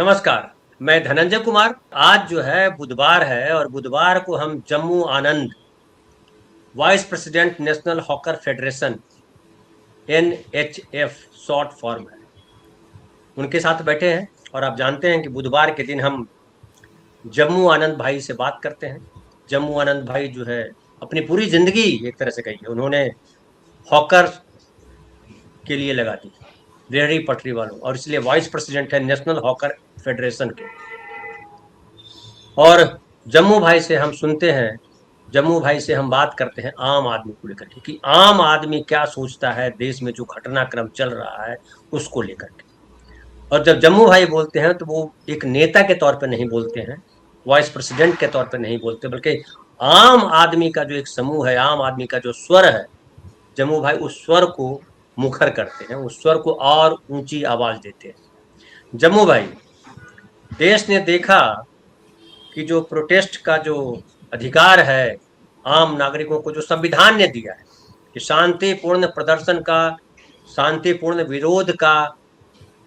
नमस्कार। मैं धनंजय कुमार। आज जो है बुधवार है और बुधवार को हम Jammu Anand vice president national hawker federation NHF short form है, उनके साथ बैठे हैं। और आप जानते हैं कि बुधवार के दिन हम जम्मू आनंद भाई से बात करते हैं। जम्मू आनंद भाई जो है अपनी पूरी जिंदगी एक तरह से कही उन्होंने हॉकर के लिए लगा दी, रेहड़ी पटरी वालों, और इसलिए वाइस प्रेसिडेंट है नेशनल हॉकर फेडरेशन के। और जम्मू भाई से हम सुनते हैं, जम्मू भाई से हम बात करते हैं आम आदमी को लेकर के कि आम आदमी क्या सोचता है देश में जो घटनाक्रम चल रहा है उसको लेकर के। और जब जम्मू भाई बोलते हैं तो वो एक नेता के तौर पर नहीं बोलते हैं, वाइस प्रेसिडेंट के तौर पर नहीं बोलते, बल्कि आम आदमी का जो एक समूह है, आम आदमी का जो स्वर है, जम्मू भाई उस स्वर को मुखर करते हैं, उस स्वर को और ऊंची आवाज देते हैं। जम्मू भाई, देश ने देखा कि जो प्रोटेस्ट का जो अधिकार है आम नागरिकों को, जो संविधान ने दिया है कि शांतिपूर्ण प्रदर्शन का, शांतिपूर्ण विरोध का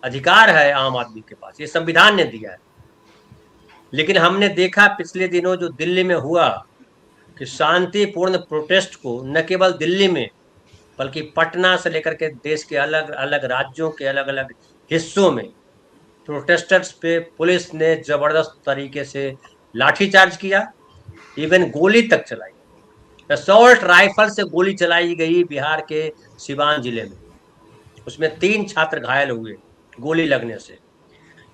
अधिकार है आम आदमी के पास, ये संविधान ने दिया है। लेकिन हमने देखा पिछले दिनों जो दिल्ली में हुआ कि शांतिपूर्ण प्रोटेस्ट को न केवल दिल्ली में बल्कि पटना से लेकर के देश के अलग अलग राज्यों के अलग अलग हिस्सों में प्रोटेस्टर्स पे पुलिस ने जबरदस्त तरीके से लाठीचार्ज किया, इवन गोली तक चलाई। असॉल्ट राइफल से गोली चलाई गई बिहार के सिवान जिले में, उसमें 3 छात्र घायल हुए गोली लगने से।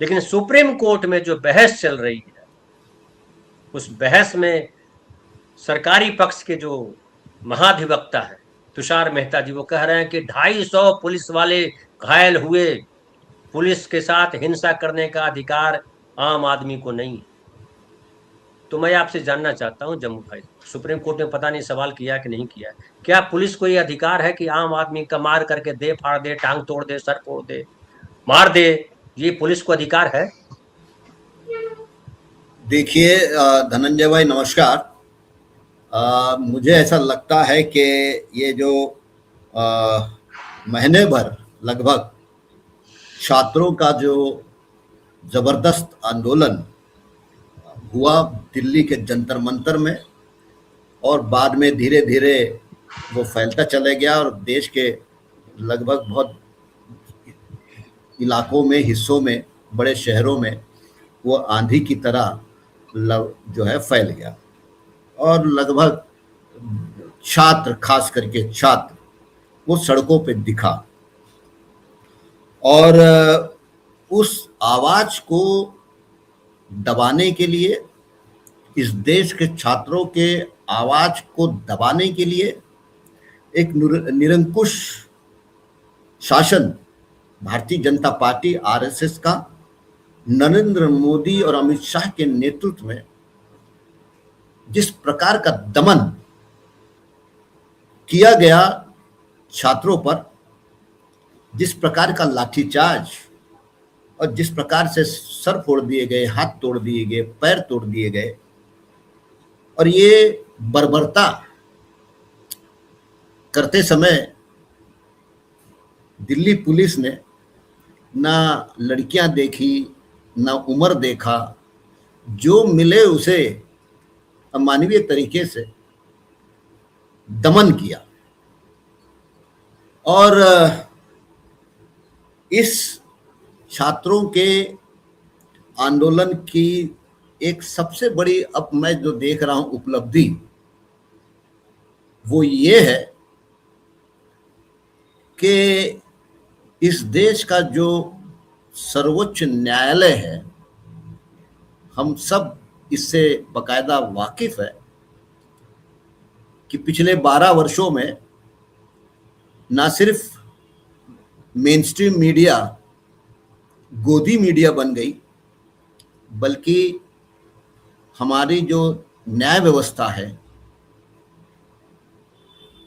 लेकिन सुप्रीम कोर्ट में जो बहस चल रही है, उस बहस में सरकारी पक्ष के जो महाधिवक्ता है तुषार मेहता जी, वो कह रहे हैं कि 250 पुलिस वाले घायल हुए, पुलिस के साथ हिंसा करने का अधिकार आम आदमी को नहीं है। तो मैं आपसे जानना चाहता हूं जम्मू भाई, सुप्रीम कोर्ट ने पता नहीं सवाल किया कि नहीं किया, क्या पुलिस को ये अधिकार है कि आम आदमी का मार करके दे फाड़ दे, टांग तोड़ दे, सर फोड़ दे, मार दे? ये पुलिस को अधिकार है? देखिए धनंजय भाई नमस्कार। मुझे ऐसा लगता है कि ये जो महीने भर लगभग छात्रों का जो जबरदस्त आंदोलन हुआ दिल्ली के जंतर मंतर में, और बाद में धीरे धीरे वो फैलता चले गया और देश के लगभग बहुत इलाकों में, हिस्सों में, बड़े शहरों में वो आंधी की तरह जो है फैल गया। और लगभग छात्र, खास करके छात्र, वो सड़कों पे दिखा और उस आवाज को दबाने के लिए, इस देश के छात्रों के आवाज को दबाने के लिए एक निरंकुश शासन भारतीय जनता पार्टी RSS का नरेंद्र मोदी और अमित शाह के नेतृत्व में जिस प्रकार का दमन किया गया छात्रों पर, जिस प्रकार का लाठीचार्ज और जिस प्रकार से सर फोड़ दिए गए, हाथ तोड़ दिए गए, पैर तोड़ दिए गए, और ये बर्बरता करते समय दिल्ली पुलिस ने ना लड़कियां देखी, ना उम्र देखा, जो मिले उसे अमानवीय तरीके से दमन किया। और इस छात्रों के आंदोलन की एक सबसे बड़ी, अब मैं जो देख रहा हूं उपलब्धि, वो ये है कि इस देश का जो सर्वोच्च न्यायालय है, हम सब इससे बकायदा वाकिफ है कि पिछले 12 वर्षों में ना सिर्फ मेन स्ट्रीम मीडिया गोदी मीडिया बन गई, बल्कि हमारी जो न्याय व्यवस्था है,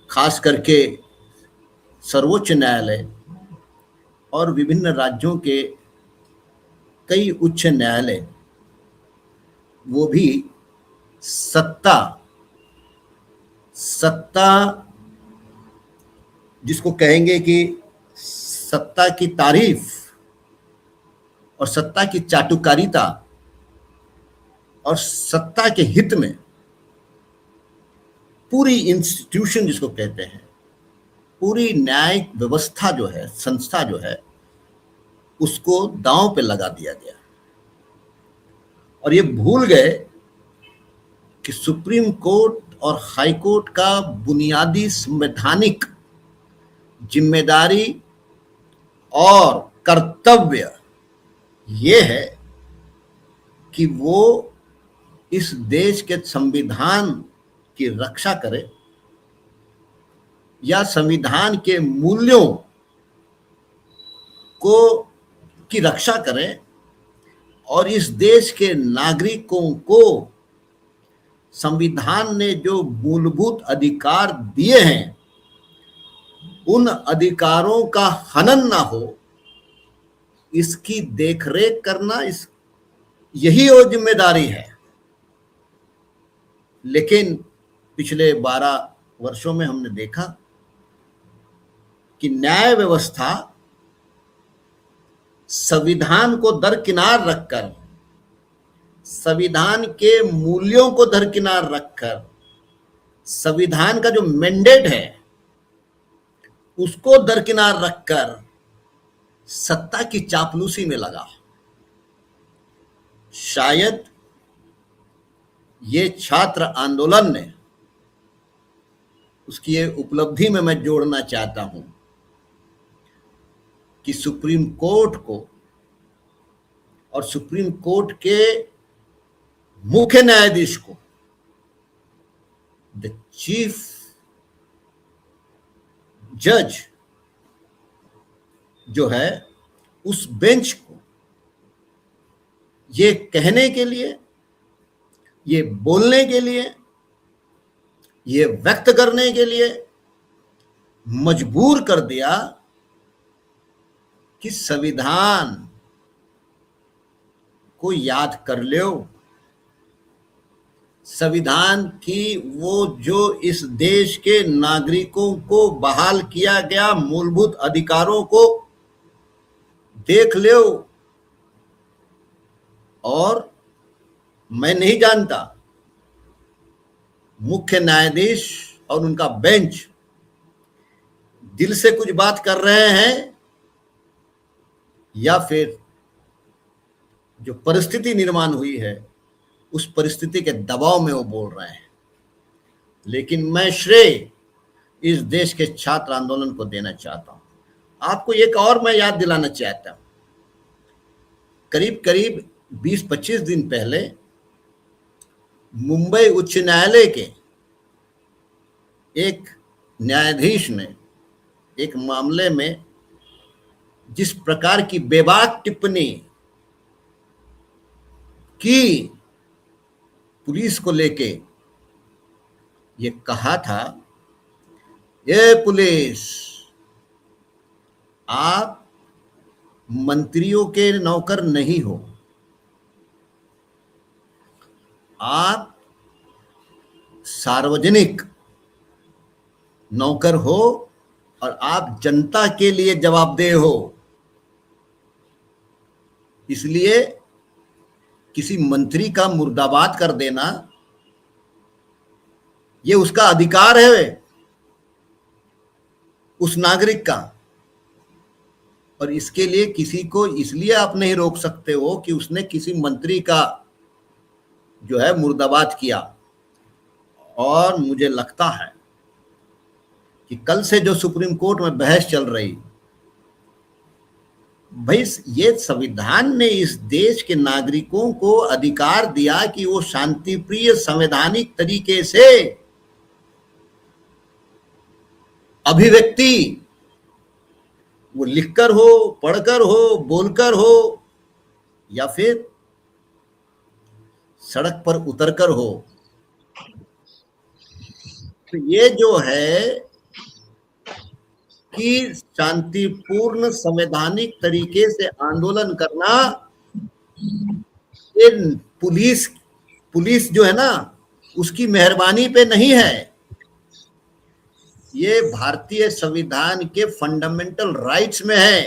खास करके सर्वोच्च न्यायालय और विभिन्न राज्यों के कई उच्च न्यायालय, वो भी सत्ता जिसको कहेंगे कि सत्ता की तारीफ और सत्ता की चाटुकारिता और सत्ता के हित में पूरी इंस्टीट्यूशन जिसको कहते हैं, पूरी न्यायिक व्यवस्था जो है, संस्था जो है, उसको दांव पे लगा दिया गया और ये भूल गए कि सुप्रीम कोर्ट और हाई कोर्ट का बुनियादी संवैधानिक जिम्मेदारी और कर्तव्य ये है कि वो इस देश के संविधान की रक्षा करे या संविधान के मूल्यों को की रक्षा करें और इस देश के नागरिकों को संविधान ने जो मूलभूत अधिकार दिए हैं उन अधिकारों का हनन ना हो, इसकी देखरेख करना यही वो जिम्मेदारी है। लेकिन पिछले 12 वर्षों में हमने देखा कि न्याय व्यवस्था संविधान को दरकिनार रखकर, संविधान के मूल्यों को दरकिनार रखकर, संविधान का जो मैंडेट है उसको दरकिनार रखकर सत्ता की चापलूसी में लगा। शायद ये छात्र आंदोलन ने, उसकी ये उपलब्धि में मैं जोड़ना चाहता हूं कि सुप्रीम कोर्ट को और सुप्रीम कोर्ट के मुख्य न्यायाधीश को, द चीफ जज जो है, उस बेंच को ये कहने के लिए, ये बोलने के लिए, ये व्यक्त करने के लिए मजबूर कर दिया कि संविधान को याद कर लो, संविधान की वो जो इस देश के नागरिकों को बहाल किया गया मूलभूत अधिकारों को देख लो। और मैं नहीं जानता मुख्य न्यायाधीश और उनका बेंच दिल से कुछ बात कर रहे हैं या फिर जो परिस्थिति निर्माण हुई है उस परिस्थिति के दबाव में वो बोल रहे हैं। लेकिन मैं श्रेय इस देश के छात्र आंदोलन को देना चाहता हूं। आपको एक और मैं याद दिलाना चाहता हूं, करीब करीब 20-25 दिन पहले मुंबई उच्च न्यायालय के एक न्यायाधीश ने एक मामले में जिस प्रकार की बेबाक टिप्पणी की पुलिस को लेके, ये कहा था, ये पुलिस, आप मंत्रियों के नौकर नहीं हो, आप सार्वजनिक नौकर हो और आप जनता के लिए जवाबदेह हो। इसलिए किसी मंत्री का मुर्दाबाद कर देना ये उसका अधिकार है, उस नागरिक का, और इसके लिए किसी को इसलिए आप नहीं रोक सकते हो कि उसने किसी मंत्री का जो है मुर्दाबाद किया। और मुझे लगता है कि कल से जो सुप्रीम कोर्ट में बहस चल रही, भाई ये संविधान ने इस देश के नागरिकों को अधिकार दिया कि वो शांतिप्रिय संवैधानिक तरीके से अभिव्यक्ति, वो लिखकर हो, पढ़कर हो, बोलकर हो या फिर सड़क पर उतरकर हो, तो ये जो है कि शांतिपूर्ण संवैधानिक तरीके से आंदोलन करना, ये पुलिस जो है ना उसकी मेहरबानी पे नहीं है, ये भारतीय संविधान के फंडामेंटल राइट्स में है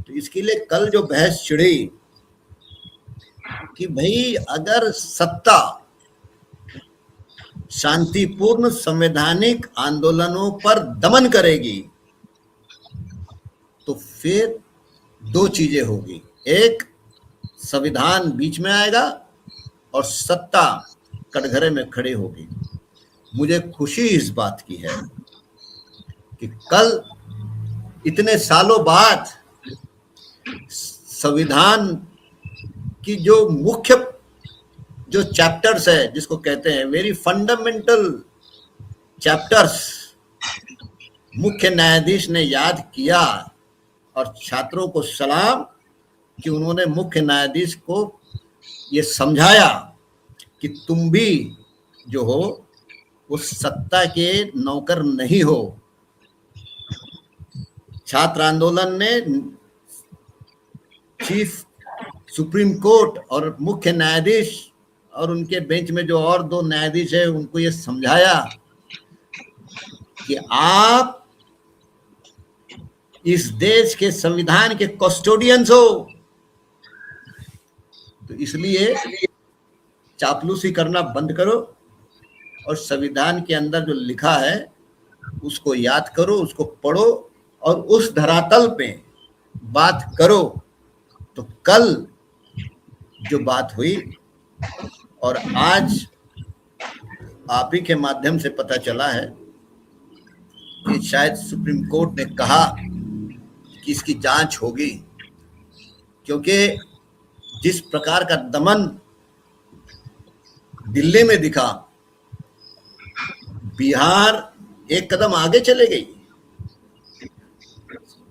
तो इसके लिए कल जो बहस छिड़ी कि भाई अगर सत्ता शांतिपूर्ण संवैधानिक आंदोलनों पर दमन करेगी तो फिर दो चीजें होगी, एक संविधान बीच में आएगा और सत्ता कटघरे में खड़ी होगी। मुझे खुशी इस बात की है कि कल इतने सालों बाद संविधान की जो मुख्य जो चैप्टर्स है, जिसको कहते हैं वेरी फंडामेंटल चैप्टर्स, मुख्य न्यायाधीश ने याद किया और छात्रों को सलाम कि उन्होंने मुख्य न्यायाधीश को ये समझाया कि तुम भी जो हो उस सत्ता के नौकर नहीं हो। छात्र आंदोलन ने चीफ सुप्रीम कोर्ट और मुख्य न्यायाधीश और उनके बेंच में जो और दो न्यायाधीश है उनको ये समझाया कि आप इस देश के संविधान के कस्टोडियंस हो, तो इसलिए चापलूसी करना बंद करो और संविधान के अंदर जो लिखा है उसको याद करो, उसको पढ़ो और उस धरातल पे बात करो। तो कल जो बात हुई और आज आप ही के माध्यम से पता चला है कि शायद सुप्रीम कोर्ट ने कहा कि इसकी जांच होगी, क्योंकि जिस प्रकार का दमन दिल्ली में दिखा, बिहार एक कदम आगे चले गई।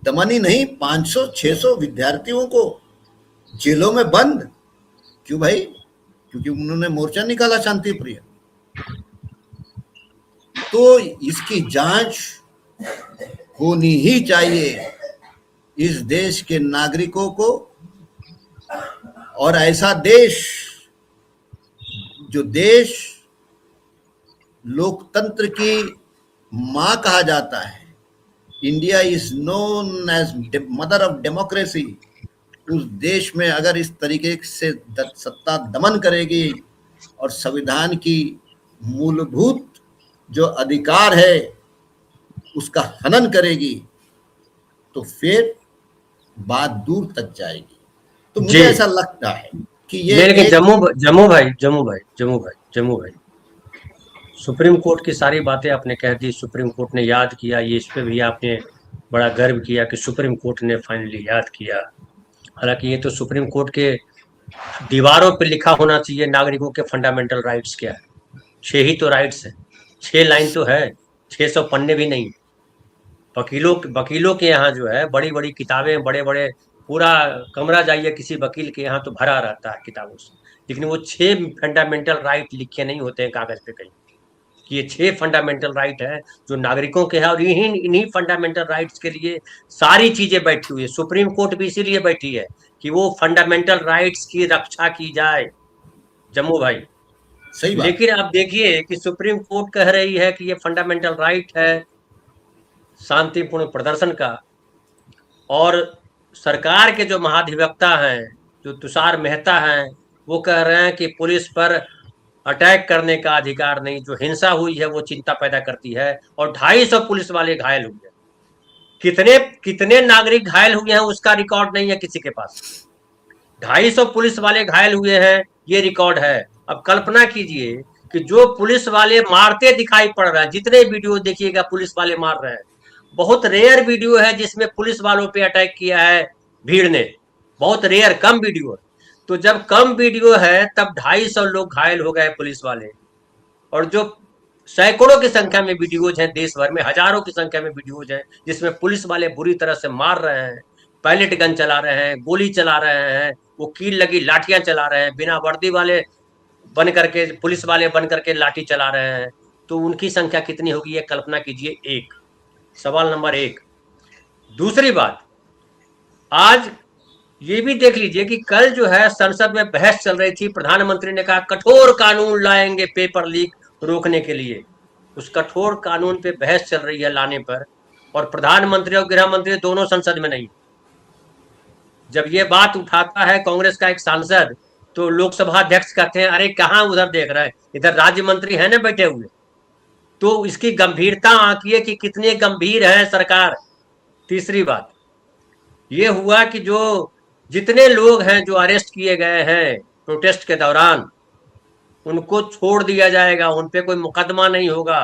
दमन ही नहीं, 500-600 विद्यार्थियों को जेलों में बंद। क्यों भाई? क्योंकि उन्होंने मोर्चा निकाला शांति प्रिय। तो इसकी जांच होनी ही चाहिए इस देश के नागरिकों को। और ऐसा देश, जो देश लोकतंत्र की मां कहा जाता है, India is known as mother of democracy, उस देश में अगर इस तरीके से सत्ता दमन करेगी और संविधान की मूलभूत जो अधिकार है उसका हनन करेगी तो फिर बात दूर तक जाएगी। तो मुझे ऐसा लगता है कि ये लेकिन जम्मू भाई सुप्रीम कोर्ट की सारी बातें आपने कह दी, सुप्रीम कोर्ट ने याद किया, ये इस पे भी आपने बड़ा गर्व किया कि सुप्रीम कोर्ट ने फाइनली याद किया। हालांकि ये तो सुप्रीम कोर्ट के दीवारों पे लिखा होना चाहिए नागरिकों के फंडामेंटल राइट्स क्या है। 6 ही तो राइट्स है, 6 लाइन तो है, 600 पन्ने भी नहीं। वकीलों के यहाँ जो है बड़ी बड़ी किताबें, बड़े बड़े पूरा कमरा जाइए किसी वकील के यहाँ तो भरा रहता है किताबों से, लेकिन वो 6 फंडामेंटल राइट लिखे नहीं होते हैं कागज पे कहीं कि ये 6 फंडामेंटल राइट है जो नागरिकों के हैं। और इन्हीं फंडामेंटल राइट्स के लिए सारी चीजें बैठी हुई है। सुप्रीम कोर्ट भी इसीलिए बैठी है कि वो फंडामेंटल राइट्स की रक्षा की जाए। जम्मू भाई सही बात। लेकिन आप देखिए कि सुप्रीम कोर्ट कह रही है कि ये फंडामेंटल राइट है शांतिपूर्ण प्रदर्शन का, और सरकार के जो महाधिवक्ता हैं, जो तुषार मेहता हैं, वो कह रहे हैं कि पुलिस पर अटैक करने का अधिकार नहीं, जो हिंसा हुई है वो चिंता पैदा करती है। और 250 पुलिस वाले घायल हुए। कितने कितने नागरिक घायल हुए हैं उसका रिकॉर्ड नहीं है किसी के पास। 250 पुलिस वाले घायल हुए हैं ये रिकॉर्ड है। अब कल्पना कीजिए कि जो पुलिस वाले मारते दिखाई पड़ रहा है, जितने वीडियो देखिएगा पुलिस वाले मार रहे हैं, बहुत रेयर वीडियो है जिसमें पुलिस वालों पे अटैक किया है भीड़ ने, बहुत रेयर, कम वीडियो है। तो जब कम वीडियो है तब 250 लोग घायल हो गए पुलिस वाले, और जो सैकड़ों की संख्या में वीडियोज हैं देश भर में, हजारों की संख्या में वीडियोज हैं जिसमें पुलिस वाले बुरी तरह से मार रहे हैं, पैलेट गन चला रहे हैं, गोली चला रहे हैं, वो कील लगी लाठियां चला रहे हैं, बिना वर्दी वाले बन करके, पुलिस वाले बन करके लाठी चला रहे हैं। तो उनकी संख्या कितनी होगी ये कल्पना कीजिए। एक सवाल नंबर 1। दूसरी बात, आज ये भी देख लीजिए कि कल जो है संसद में बहस चल रही थी, प्रधानमंत्री ने कहा कठोर कानून लाएंगे पेपर लीक रोकने के लिए। उस कठोर कानून पे बहस चल रही है लाने पर, और प्रधानमंत्री और गृह मंत्री दोनों संसद में नहीं। जब ये बात उठाता है कांग्रेस का एक सांसद, तो लोकसभा अध्यक्ष कहते हैं अरे कहाँ उधर देख रहे हैं, इधर राज्य मंत्री है ना बैठे हुए। तो इसकी गंभीरता आंकिए कि कितनी गंभीर है सरकार। तीसरी बात ये हुआ कि जो जितने लोग हैं जो अरेस्ट किए गए हैं प्रोटेस्ट के दौरान, उनको छोड़ दिया जाएगा, उन पे कोई मुकदमा नहीं होगा।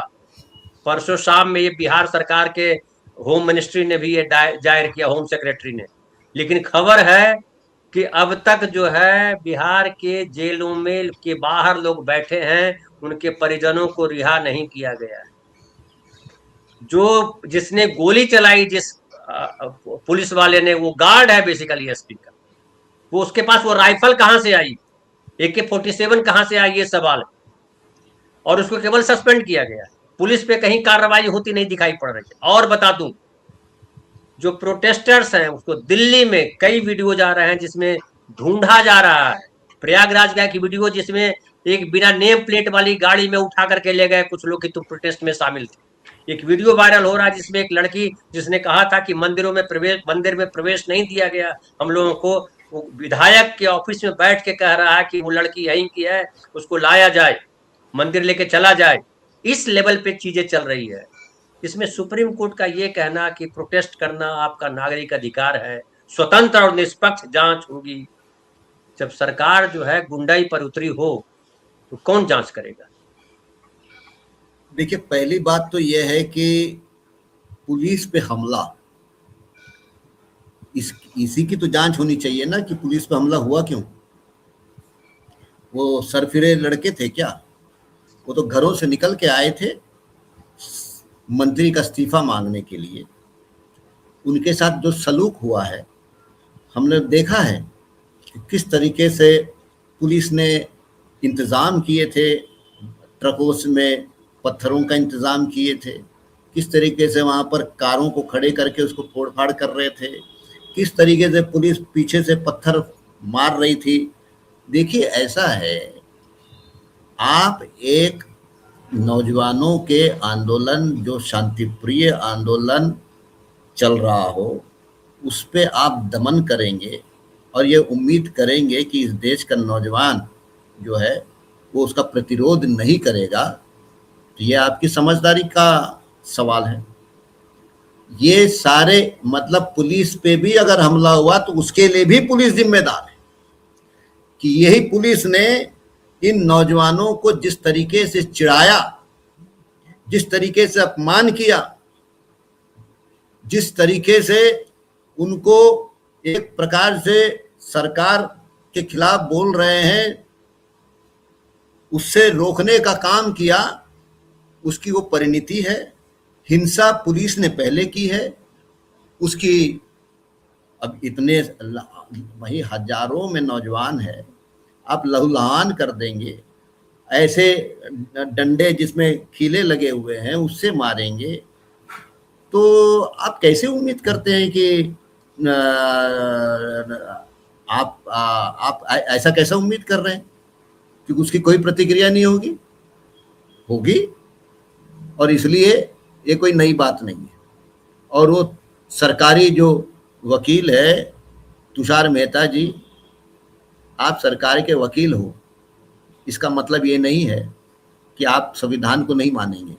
परसों शाम में ये बिहार सरकार के होम मिनिस्ट्री ने भी ये जाहिर किया, होम सेक्रेटरी ने। लेकिन खबर है कि अब तक जो है बिहार के जेलों में के बाहर लोग बैठे हैं, उनके परिजनों को रिहा नहीं किया गया है। जो जिसने गोली चलाई, जिस पुलिस वाले ने, वो गार्ड है बेसिकली एसपी का, वो उसके पास वो राइफल कहां से आई, AK-47 कहां से आई, ये सवाल है। और उसको केवल सस्पेंड किया गया, पुलिस पे कहीं कार्रवाई होती नहीं दिखाई पड़ रही है। और बता दूं, जो प्रोटेस्टर्स हैं उसको दिल्ली में कई वीडियो जा रहे हैं जिसमें ढूंढा जा रहा है। प्रयागराज का एक वीडियो जिसमें एक बिना नेम प्लेट वाली गाड़ी में उठा करके ले गए कुछ लोग कि तुम प्रोटेस्ट में शामिल थे। एक वीडियो वायरल हो रहा है जिसमें एक लड़की जिसने कहा था कि मंदिर में प्रवेश नहीं दिया गया हम लोगों को, वो विधायक के ऑफिस में बैठ के कह रहा है कि वो लड़की यहीं की है, उसको लाया जाए, मंदिर लेके चला जाए। इस लेवल पे चीजें चल रही है। इसमें सुप्रीम कोर्ट का ये कहना कि प्रोटेस्ट करना आपका नागरिक अधिकार है, स्वतंत्र और निष्पक्ष जांच होगी। जब सरकार जो है गुंडाई पर उतरी हो तो कौन जांच करेगा? देखिए, पहली बात तो यह है कि पुलिस पे हमला, इसी की तो जांच होनी चाहिए ना कि पुलिस पे हमला हुआ क्यों। वो सरफिरे लड़के थे क्या? वो तो घरों से निकल के आए थे मंत्री का इस्तीफा मांगने के लिए। उनके साथ जो सलूक हुआ है, हमने देखा है कि किस तरीके से पुलिस ने इंतज़ाम किए थे, ट्रकों में पत्थरों का इंतज़ाम किए थे, किस तरीके से वहाँ पर कारों को खड़े करके उसको फोड़ फाड़ कर रहे थे, किस तरीके से पुलिस पीछे से पत्थर मार रही थी। देखिए, ऐसा है, आप एक नौजवानों के आंदोलन, जो शांतिप्रिय आंदोलन चल रहा हो, उस पे आप दमन करेंगे और ये उम्मीद करेंगे कि इस देश का नौजवान जो है वो उसका प्रतिरोध नहीं करेगा, तो ये आपकी समझदारी का सवाल है। ये सारे मतलब पुलिस पे भी अगर हमला हुआ तो उसके लिए भी पुलिस जिम्मेदार है कि यही पुलिस ने इन नौजवानों को जिस तरीके से चिढ़ाया, जिस तरीके से अपमान किया, जिस तरीके से उनको एक प्रकार से सरकार के खिलाफ बोल रहे हैं उससे रोकने का काम किया, उसकी वो परिणति है। हिंसा पुलिस ने पहले की है, उसकी अब इतने वही हजारों में नौजवान है, आप लहूलुहान कर देंगे। ऐसे डंडे जिसमें खीले लगे हुए हैं उससे मारेंगे, तो आप कैसे उम्मीद करते हैं कि आप ऐसा कैसा उम्मीद कर रहे हैं कि उसकी कोई प्रतिक्रिया नहीं होगी? होगी, और इसलिए ये कोई नई बात नहीं है। और वो सरकारी जो वकील है तुषार मेहता जी, आप सरकार के वकील हो, इसका मतलब ये नहीं है कि आप संविधान को नहीं मानेंगे।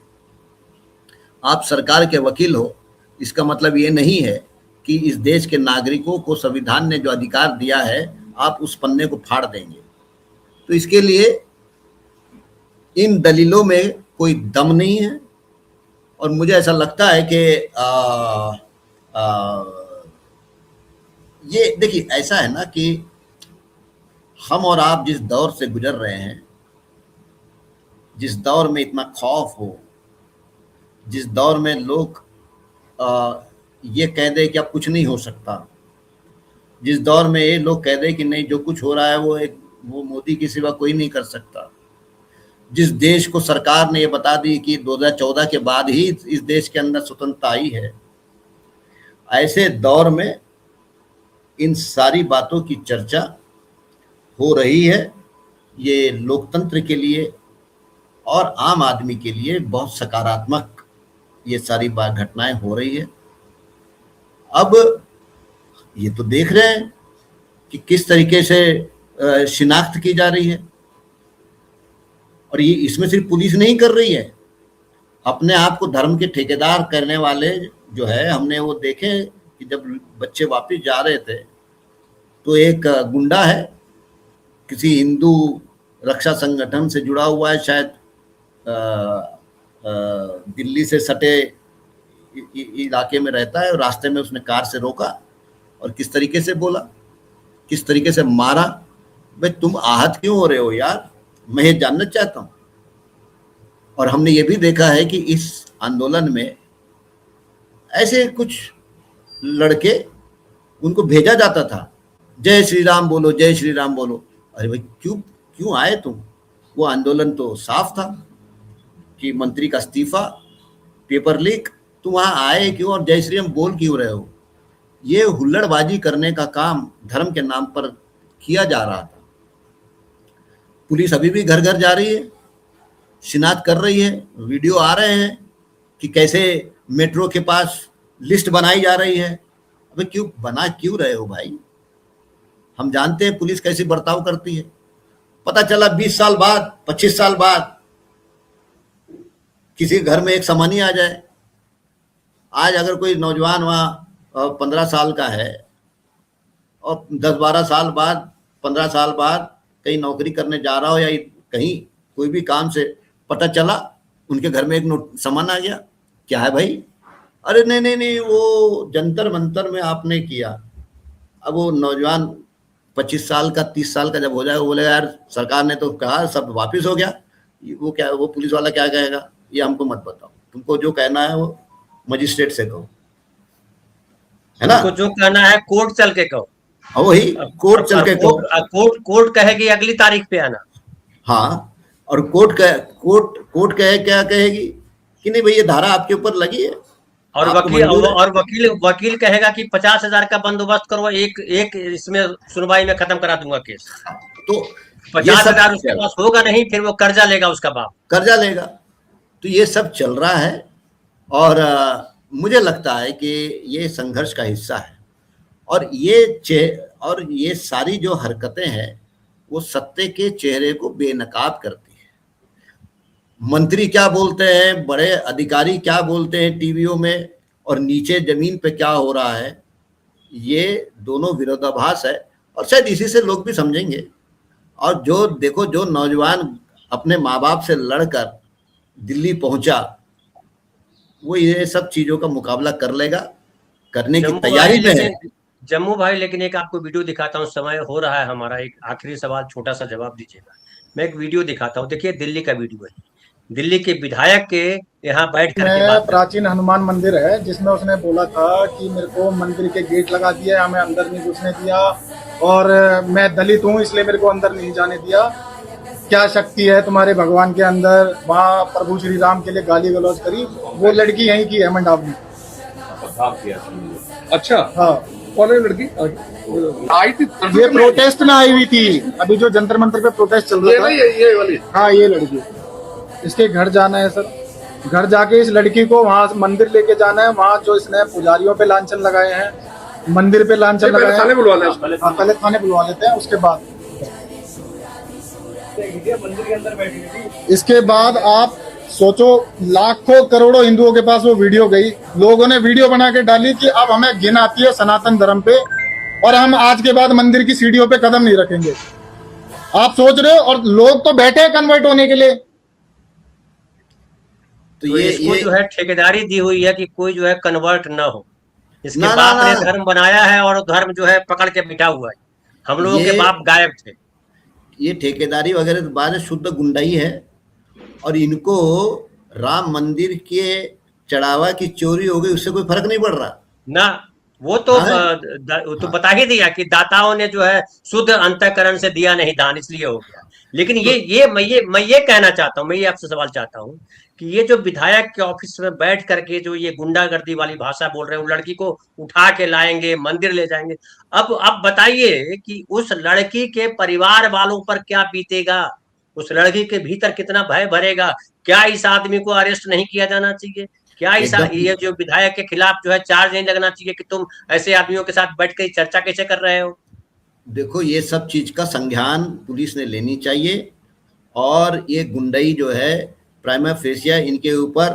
आप सरकार के वकील हो, इसका मतलब ये नहीं है कि इस देश के नागरिकों को संविधान ने जो अधिकार दिया है आप उस पन्ने को फाड़ देंगे। तो इसके लिए इन दलीलों में कोई दम नहीं है। और मुझे ऐसा लगता है कि ये देखिए, ऐसा है ना कि हम और आप जिस दौर से गुजर रहे हैं, जिस दौर में इतना खौफ हो, जिस दौर में लोग ये कह दे कि अब कुछ नहीं हो सकता, जिस दौर में ये लोग कह दे कि नहीं जो कुछ हो रहा है वो मोदी के सिवा कोई नहीं कर सकता, जिस देश को सरकार ने ये बता दी कि 2014 के बाद ही इस देश के अंदर स्वतंत्रता आई है, ऐसे दौर में इन सारी बातों की चर्चा हो रही है। ये लोकतंत्र के लिए और आम आदमी के लिए बहुत सकारात्मक ये सारी घटनाएं हो रही है। अब ये तो देख रहे हैं कि किस तरीके से शिनाख्त की जा रही है। और ये इसमें सिर्फ पुलिस नहीं कर रही है, अपने आप को धर्म के ठेकेदार करने वाले जो है, हमने वो देखे कि जब बच्चे वापस जा रहे थे तो एक गुंडा है, किसी हिंदू रक्षा संगठन से जुड़ा हुआ है शायद, दिल्ली से सटे इलाके में रहता है, और रास्ते में उसने कार से रोका और किस तरीके से बोला, किस तरीके से मारा। भाई तुम आहत क्यों हो रहे हो यार, मैं ये जानना चाहता हूँ। और हमने ये भी देखा है कि इस आंदोलन में ऐसे कुछ लड़के, उनको भेजा जाता था, जय श्री राम बोलो, जय श्री राम बोलो। अरे भाई क्यों क्यों आए तुम? वो आंदोलन तो साफ था कि मंत्री का इस्तीफा, पेपर लीक, तुम वहां आए क्यों और जय श्री राम बोल क्यों रहे हो? ये हुल्लड़बाजी करने का काम धर्म के नाम पर किया जा रहा था। पुलिस अभी भी घर घर जा रही है, शिनाख्त कर रही है, वीडियो आ रहे हैं कि कैसे मेट्रो के पास लिस्ट बनाई जा रही है। अबे क्यों बना क्यों रहे हो भाई? हम जानते हैं पुलिस कैसे बर्ताव करती है। पता चला 20 साल बाद, 25 साल बाद किसी घर में एक सामानी आ जाए। आज अगर कोई नौजवान वहाँ 15 साल का है और 10-12 साल बाद, 15 साल बाद कहीं नौकरी करने जा रहा हो या कहीं कोई भी काम से, पता चला उनके घर में एक सामान आ गया, क्या है भाई? अरे नहीं नहीं नहीं, वो जंतर मंतर में आपने किया। अब वो नौजवान 25 साल का, 30 साल का जब हो जाएगा, वो बोलेगा यार सरकार ने तो कहा सब वापिस हो गया। वो क्या, वो पुलिस वाला क्या कहेगा? ये हमको मत बताओ, तुमको जो कहना है वो मजिस्ट्रेट से कहो, है ना? तुमको जो कहना है कोर्ट चल के कहो। हाँ वही, कोर्ट चल के कहो। कोर्ट कहेगी अगली तारीख पे आना। हाँ, और कोर्ट कहे, क्या कहेगी कि नहीं भाई ये धारा आपके ऊपर लगी है, और वकील कहेगा कि 50,000 का बंदोबस्त करो, एक इसमें सुनवाई में खत्म करा दूंगा केस। तो 50,000 उसके पास होगा नहीं, फिर वो कर्जा लेगा, उसका बाप कर्जा लेगा। तो ये सब चल रहा है और मुझे लगता है कि ये संघर्ष का हिस्सा है। और ये सारी जो हरकतें हैं वो सत्य के चेहरे को बेनकाब करती है। मंत्री क्या बोलते हैं, बड़े अधिकारी क्या बोलते हैं टीवियों में, और नीचे जमीन पे क्या हो रहा है, ये दोनों विरोधाभास है। और शायद इसी से लोग भी समझेंगे। और जो देखो, जो नौजवान अपने माँ बाप से लड़कर दिल्ली पहुंचा, वो ये सब चीजों का मुकाबला कर लेगा, करने की तैयारी में है। जम्मू भाई, लेकिन एक आपको वीडियो दिखाता हूँ, समय हो रहा है हमारा, एक आखिरी सवाल, छोटा सा जवाब दीजिएगा। मैं एक वीडियो दिखाता हूँ, देखिए दिल्ली का वीडियो है, दिल्ली के विधायक के यहाँ बैठ कर प्राचीन हनुमान मंदिर है, जिसमें उसने बोला था कि मेरे को मंदिर के गेट लगा दिया, हमें अंदर नहीं घुसने दिया, और मैं दलित हूँ इसलिए मेरे को अंदर नहीं जाने दिया। क्या शक्ति है तुम्हारे भगवान के अंदर? वहाँ प्रभु श्री राम के लिए गाली गलौज करी। वो लड़की यहीं की है, मंडावली। अच्छा, हाँ, कौन है लड़की? आई थी, ये प्रोटेस्ट में आई हुई थी, अभी जो जंतर मंतर पे प्रोटेस्ट चल रहा था। ये वाली? हाँ, ये लड़की। इसके घर जाना है सर, घर जाके इस लड़की को वहाँ मंदिर लेके जाना है। वहाँ जो इसने पुजारियों पे लांछन लगाए हैं, मंदिर पे लांछन लगाए हैं, थाने बुलवा लें। हाँ, पहले थाने बुलवा लेते हैं, उसके बाद मंदिर के अंदर बैठी थी। इसके बाद आप सोचो, लाखों करोड़ों हिंदुओं के पास वो वीडियो गई, लोगों ने वीडियो बना के डाली कि अब हमें घिन आती है सनातन धर्म पे, और हम आज के बाद मंदिर की सीढ़ियों पे कदम नहीं रखेंगे। आप सोच रहे हो, और लोग तो बैठे हैं कन्वर्ट होने के लिए। तो ये जो है ठेकेदारी दी हुई है कि कोई जो है कन्वर्ट ना हो। इसके बाप ने धर्म बनाया है और धर्म जो है पकड़ के बिठा हुआ है। हम लोगों के बाप गायब थे। ये ठेकेदारी वगैरह तो बाद शुद्ध गुंडाई है। और इनको राम मंदिर के चढ़ावा की चोरी हो गई, उससे कोई फर्क नहीं पड़ रहा ना। वो तो बता ही दिया कि दाताओं ने जो है शुद्ध अंतःकरण से दिया नहीं दान, इसलिए हो गया। लेकिन मैं ये कहना चाहता हूँ, मैं ये आपसे सवाल चाहता हूँ कि ये जो विधायक के ऑफिस में बैठ करके जो ये गुंडागर्दी वाली भाषा बोल रहे हैं, वो लड़की को उठा के लाएंगे, मंदिर ले जाएंगे। अब बताइए कि उस लड़की के परिवार वालों पर क्या बीतेगा, उस लड़की के भीतर कितना भय भरेगा। क्या इस आदमी को अरेस्ट नहीं किया जाना चाहिए? क्या ये जो विधायक के खिलाफ जो है चार्ज नहीं लगना चाहिए कि तुम ऐसे आदमियों के साथ बैठ कर चर्चा कैसे कर रहे हो? देखो ये सब चीज का संज्ञान पुलिस ने लेनी चाहिए, और ये गुंडई जो है प्राइमा फेसिया इनके ऊपर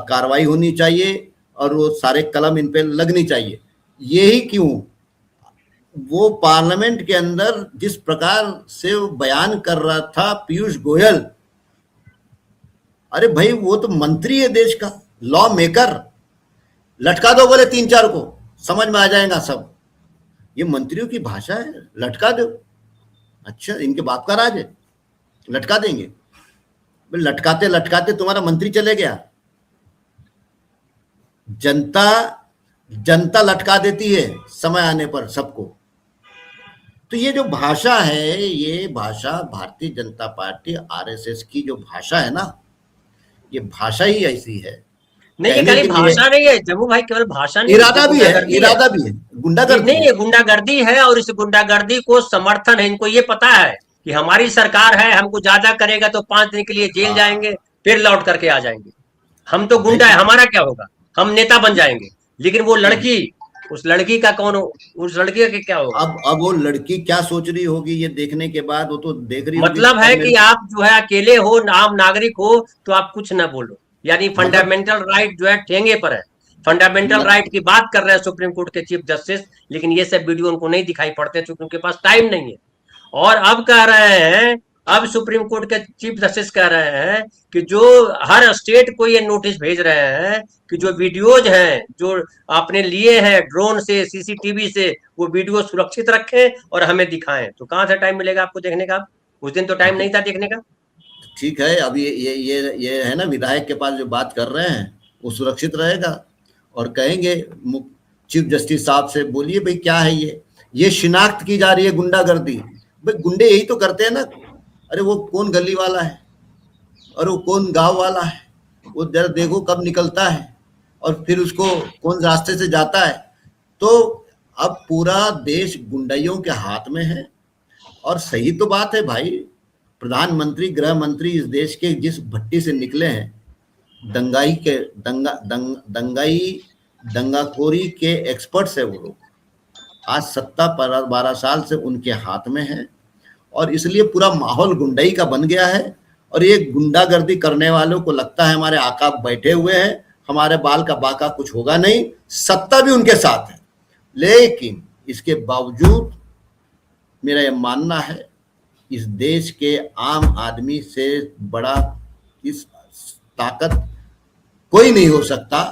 कार्रवाई होनी चाहिए, और वो सारे कलम इन पे लगनी चाहिए। यही क्यों वो पार्लियामेंट के अंदर जिस प्रकार से वो बयान कर रहा था पीयूष गोयल, अरे भाई वो तो मंत्री है देश का, लॉ मेकर, लटका दो बोले 3-4 को, समझ में आ जाएगा सब। ये मंत्रियों की भाषा है, लटका दो। अच्छा इनके बाप का राज है, लटका देंगे? लटकाते लटकाते तुम्हारा मंत्री चले गया। जनता जनता लटका देती है समय आने पर सबको। तो ये जो भाषा है, ये भाषा भारतीय जनता पार्टी आरएसएस की जो भाषा है ना, ये भाषा ही ऐसी है। नहीं, ये कहने खाली के लिए भाषा नहीं है जम्मू भाई, केवल भाषा नहीं, इरादा भी है, गुंडागर्दी है। इरादा भी है, ये गुंडागर्दी नहीं, है। ये गुंडागर्दी है, और इस गुंडागर्दी को समर्थन है। इनको ये पता है कि हमारी सरकार है, हमको ज्यादा करेगा तो 5 दिन के लिए जेल हाँ जाएंगे, फिर लौट करके आ जाएंगे। हम तो भाई गुंडा है, हमारा क्या होगा, हम नेता बन जाएंगे। लेकिन वो तो लड़की, उस लड़की का कौन हो, उस लड़की का क्या होगा? अब वो लड़की क्या सोच रही होगी ये देखने के बाद, वो तो देख रही होगी मतलब अब है मेरे कि को, आप जो है अकेले हो, आम नागरिक हो, तो आप कुछ ना बोलो। यानी मतलब फंडामेंटल राइट जो है ठेंगे पर है। फंडामेंटल मत, राइट की बात कर रहे हैं सुप्रीम कोर्ट के चीफ जस्टिस, लेकिन ये सब वीडियो उनको नहीं दिखाई पड़ते क्योंकि उनके पास टाइम नहीं है। और अब कह रहे हैं, अब सुप्रीम कोर्ट के चीफ जस्टिस कह रहे हैं कि जो हर स्टेट को ये नोटिस भेज रहे हैं कि जो वीडियोज हैं जो आपने लिए हैं ड्रोन से, सीसीटीवी से, वो वीडियो सुरक्षित रखें और हमें दिखाएं। तो कहां से टाइम मिलेगा आपको देखने का? उस दिन तो टाइम नहीं था देखने का। ठीक है। अब ये है ना, विधायक के पास जो बात कर रहे हैं वो सुरक्षित रहेगा, और कहेंगे चीफ जस्टिस साहब से, बोलिए भाई क्या है ये शिनाख्त की जा रही है गुंडागर्दी। भाई गुंडे यही तो करते हैं ना। अरे वो कौन गली वाला है और वो कौन गांव वाला है, वो जरा देखो कब निकलता है और फिर उसको कौन रास्ते से जाता है। तो अब पूरा देश गुंडाइयों के हाथ में है। और सही तो बात है भाई, प्रधानमंत्री गृह मंत्री इस देश के जिस भट्टी से निकले हैं, दंगाई के दंगाई दंगाखोरी के एक्सपर्ट्स है वो लोग। आज सत्ता 12 साल से उनके हाथ में है, और इसलिए पूरा माहौल गुंडाई का बन गया है। और ये गुंडागर्दी करने वालों को लगता है हमारे आका बैठे हुए हैं, हमारे बाल का बाका कुछ होगा नहीं, सत्ता भी उनके साथ है। लेकिन इसके बावजूद मेरा यह मानना है, इस देश के आम आदमी से बड़ा इस ताकत कोई नहीं हो सकता।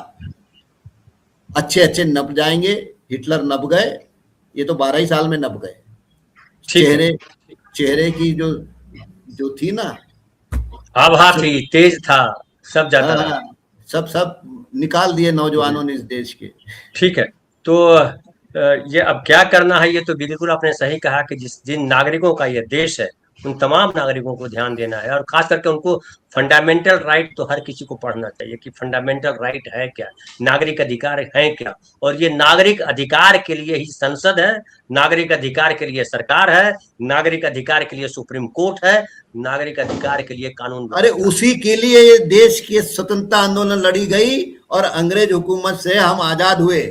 अच्छे अच्छे नप जाएंगे, हिटलर नप गए, ये तो 12 ही साल में नप गए। चेहरे की जो थी ना, आभा थी, तेज था, सब जाता रहा। हाँ, सब निकाल दिए नौजवानों ने इस देश के। ठीक है। तो ये अब क्या करना है, ये तो बिल्कुल आपने सही कहा कि जिन नागरिकों का ये देश है, उन तमाम नागरिकों को ध्यान देना है, और खास करके उनको फंडामेंटल राइट तो हर किसी को पढ़ना चाहिए कि फंडामेंटल राइट है क्या, नागरिक अधिकार है क्या। और ये नागरिक अधिकार के लिए ही संसद है, नागरिक अधिकार के लिए सरकार है, नागरिक अधिकार के लिए सुप्रीम कोर्ट है, नागरिक अधिकार के लिए कानून। अरे उसी के लिए ये देश की स्वतंत्रता आंदोलन लड़ी गई और अंग्रेज हुकूमत से हम आजाद हुए।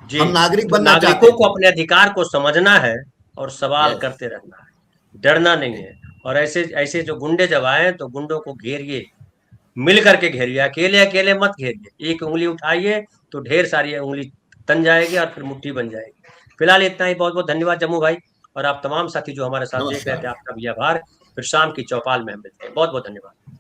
जी, हम नागरिक तो बनना चाहते नागरिकों को थे। अपने अधिकार को समझना है और सवाल यस, करते रहना है, डरना नहीं है। और ऐसे ऐसे जो गुंडे जब आए तो गुंडों को घेरिए, मिल करके घेरिए, अकेले अकेले मत घेरिए। एक उंगली उठाइए तो ढेर सारी उंगली तन जाएगी और फिर मुट्ठी बन जाएगी। फिलहाल इतना ही। बहुत बहुत धन्यवाद जम्मू भाई, और आप तमाम साथी जो हमारे साथ देख रहे थे, नमस्कार। आपका भी आभार। फिर शाम की चौपाल में हम मिलते हैं। बहुत बहुत धन्यवाद।